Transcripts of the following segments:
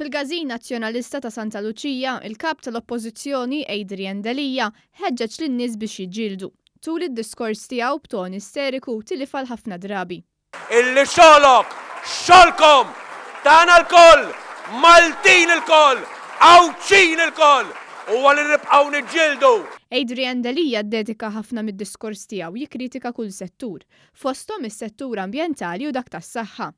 Fil-Gażin Nazzjonalista ta' Santa Luċija, il-kap tal-Oppożizzjoni Adrian Delija ħeġġeġ lin-nies biex jiġġieldu. Tul id-diskors tiegħu b'ton isteriku tilifal ħafna drabi. Illi xogħlok, xogħolkom, tagħna l-koll, Maltin il-koll, Awċin il-koll, u għalli nibqgħu niġġieldu. Adrian Delija ddedika ħafna mid-diskors tiegħu jikkritika kull settur, fosthom is-settur ambjentali u dak tas-saħħa.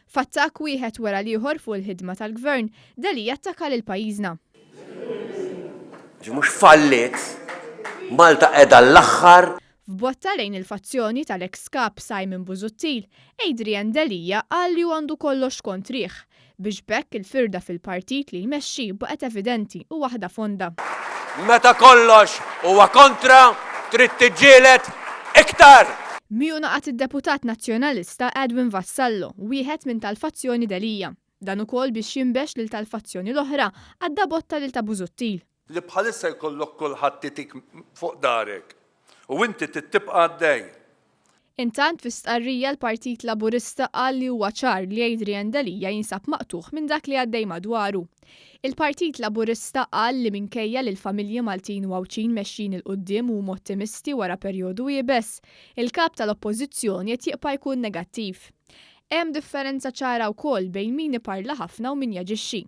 Fattak wieħed wara l-ieħor fuq il-ħidma tal-Gvern, Delija attakka lil pajjiżna. Mhux fallit, Malta qiegħda l-aħħar. F'botta lejn il-fazzjoni tal-ex kap Simon Busuttil, Adrian Delija qal li għandu kollox kontrih biex bekk il-firda fil-partit li jmexxi baqgħet evidenti u waħda fonda. Meta kollox huwa kontra, trid tiġġieled iktar. Miegħu naqat id-deputat nazzjonalista Edwin Vassallo, wieħed minn tal-fazzjoni Delija. Dan ukoll biex jinbex lil tal-fazzjoni l-oħra għadda botta lil ta' Busuttil. Li bħalissa jkollok kulħadd titik fuq darek u inti tibqa' għaddej. Intant fi stqarrija l-Partit Laburista qal li huwa ċar li Adrian Delija jinsab maqtuħ minn dak li għaddej madwaru. Il-Partit Laburista qal li minkejja li l-familji Maltin u Awċin mexxin il-qudiem huma ottimisti wara perjodu wiebes, il-kap tal-Oppożizzjoni qed jibqa' jkun negattiv. Hemm differenza ċara wkoll bejn min iparla ħafna u min jaġixxi.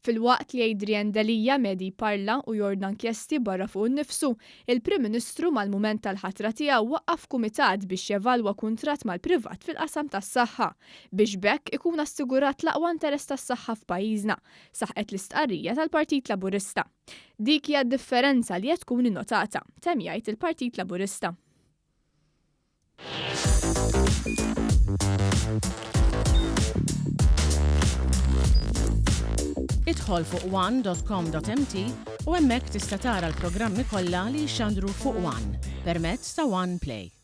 Filwaqt li Adrian Delija medi jparla u jordan inkjesti barra fuq innifsu, il-Prim Ministru mal-mument tal-ħatra tiegħu waqqaf kumitat biex jevalwa kuntratt mal-privat fil-qasam tas-saħħa biex bekk ikun assigurat l-aqwa interess tas-saħħa f'pajjiżna, saħqet l-istqarrija tal-Partit Laburista. Dik hija d-differenza li qed tkun innotata, temm jgħid il-Partit Laburista. Idħol fuq one.com.mt u hemmhekk tista' tara l-programmi kollha li jxandru fuq One permezz ta' One Play.